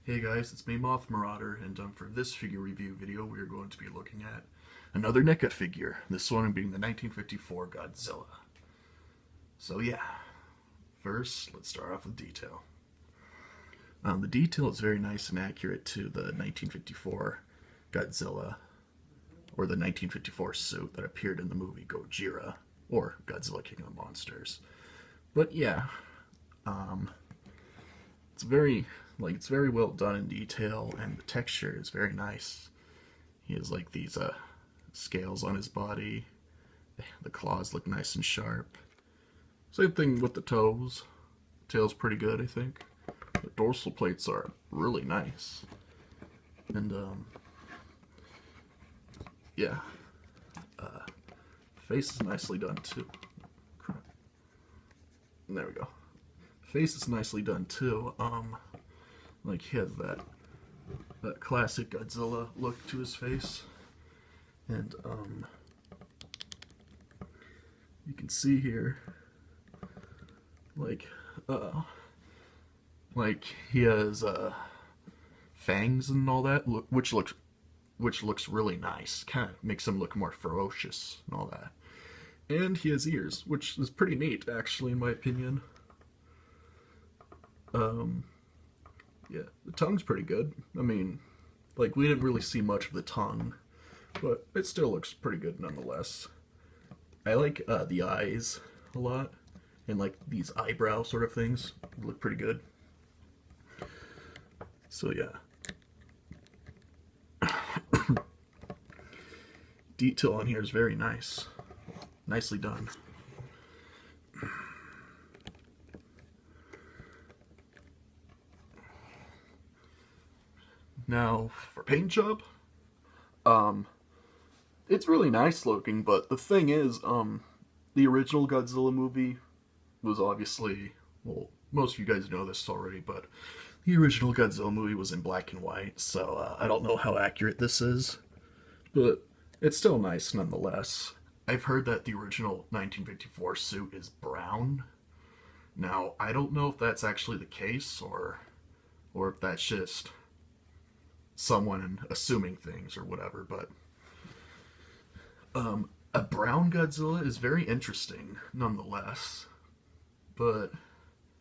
Hey guys, it's me Moth Marauder, and for this figure review video we are going to be looking at another NECA figure, this one being the 1954 Godzilla. So yeah, first let's start off with detail. The detail is very nice and accurate to the 1954 Godzilla, or the 1954 suit that appeared in the movie Gojira, or Godzilla King of the Monsters. But yeah, it's very well done in detail, and the texture is very nice. He has like these scales on his body. The claws look nice and sharp. Same thing with the toes. Tail's pretty good, I think. The dorsal plates are really nice. And yeah, face is nicely done too. Crap. There we go. Face is nicely done too. Like he has that classic Godzilla look to his face, and you can see here, like he has fangs and all that, which looks really nice. Kind of makes him look more ferocious and all that. And he has ears, which is pretty neat, actually, in my opinion. Yeah, the tongue's pretty good. I mean, like, we didn't really see much of the tongue, but it still looks pretty good nonetheless. I like the eyes a lot, and like these eyebrow sort of things look pretty good. So yeah. Detail on here is very nice. Nicely done. Now, for paint job, it's really nice looking, but the thing is, the original Godzilla movie was obviously, well, most of you guys know this already, but the original Godzilla movie was in black and white, so I don't know how accurate this is, but it's still nice nonetheless. I've heard that the original 1954 suit is brown. Now, I don't know if that's actually the case, or if that's just someone assuming things or whatever, but a brown Godzilla is very interesting nonetheless. But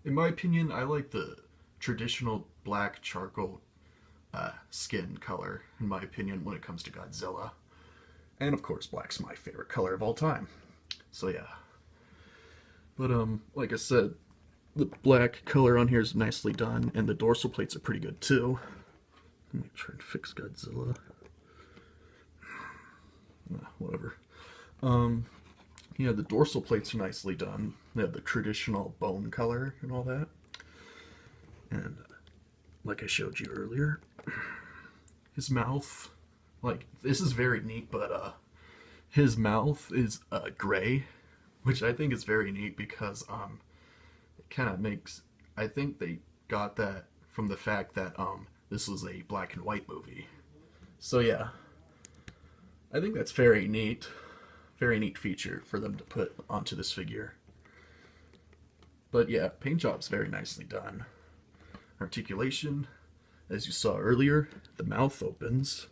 in my opinion, I like the traditional black charcoal skin color, in my opinion, when it comes to Godzilla. And of course, black's my favorite color of all time. So yeah. But like I said, the black color on here is nicely done, and the dorsal plates are pretty good too. Let me try and fix Godzilla. Whatever. Yeah, the dorsal plates are nicely done. They have the traditional bone color and all that. And like I showed you earlier, his mouth, like, this is very neat, but his mouth is gray, which I think is very neat because it kind of makes, I think they got that from the fact that this was a black and white movie. So yeah, I think that's very neat feature for them to put onto this figure. But yeah, paint job's very nicely done. Articulation, as you saw earlier, the mouth opens.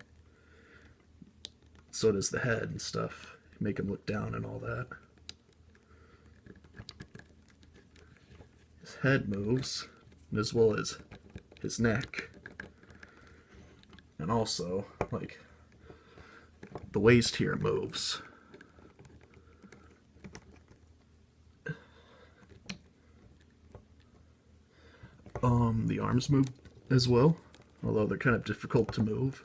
So does the head and stuff. Make him look down and all that. His head moves, as well as his neck. And also, like, the waist here moves. The arms move as well, although they're kind of difficult to move.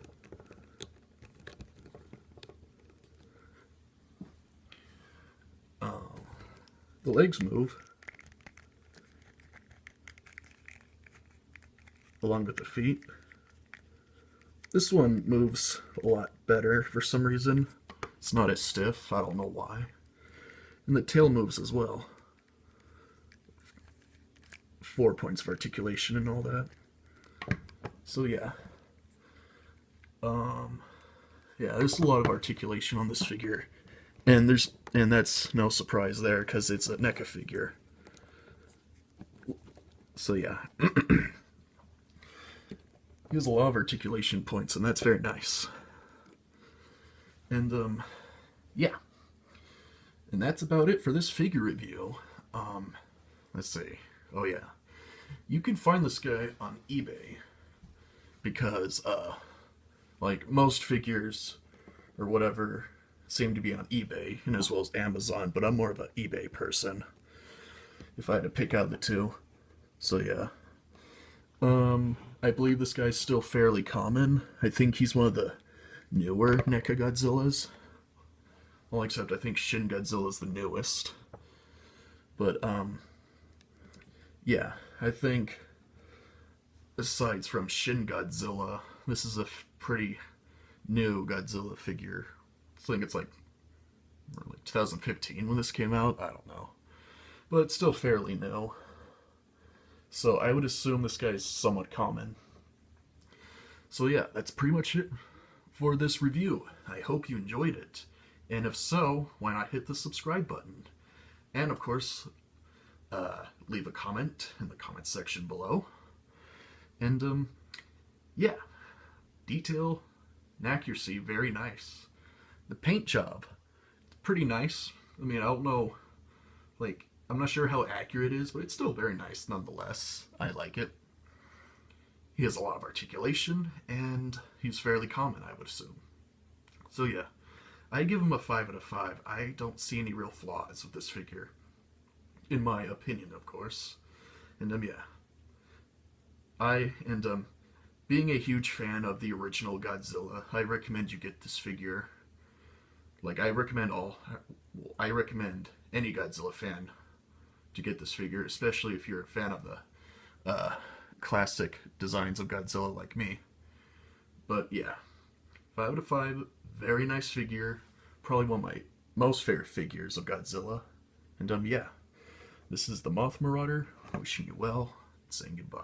The legs move, along with the feet. This one moves a lot better for some reason. It's not as stiff, I don't know why. And the tail moves as well. 4 points of articulation and all that. So yeah. Yeah, there's a lot of articulation on this figure. And that's no surprise there, because it's a NECA figure. So yeah. He has a lot of articulation points, and that's very nice. And yeah, and that's about it for this figure review. Let's see. Oh yeah, you can find this guy on eBay because like most figures or whatever seem to be on eBay and as well as Amazon, but I'm more of an eBay person if I had to pick out the two. So yeah. I believe this guy's still fairly common. I think he's one of the newer NECA Godzillas. Well, except I think Shin Godzilla's the newest. But, yeah, I think, aside from Shin Godzilla, this is a pretty new Godzilla figure. I think it's like 2015 when this came out. I don't know. But it's still fairly new. So I would assume this guy's somewhat common. So yeah, that's pretty much it for this review. I hope you enjoyed it. And if so, why not hit the subscribe button? And of course, leave a comment in the comment section below. And yeah, detail and accuracy, very nice. The paint job, pretty nice. I mean, I don't know, like, I'm not sure how accurate it is, but it's still very nice nonetheless. I like it. He has a lot of articulation, and he's fairly common, I would assume. So yeah, I give him a 5 out of 5. I don't see any real flaws with this figure. In my opinion, of course. And yeah. Being a huge fan of the original Godzilla, I recommend you get this figure. Like, I recommend any Godzilla fan to get this figure, especially if you're a fan of the classic designs of Godzilla like me. But yeah, 5 out of 5, very nice figure, probably one of my most favorite figures of Godzilla. And yeah, this is the Moth Marauder, wishing you well, and saying goodbye.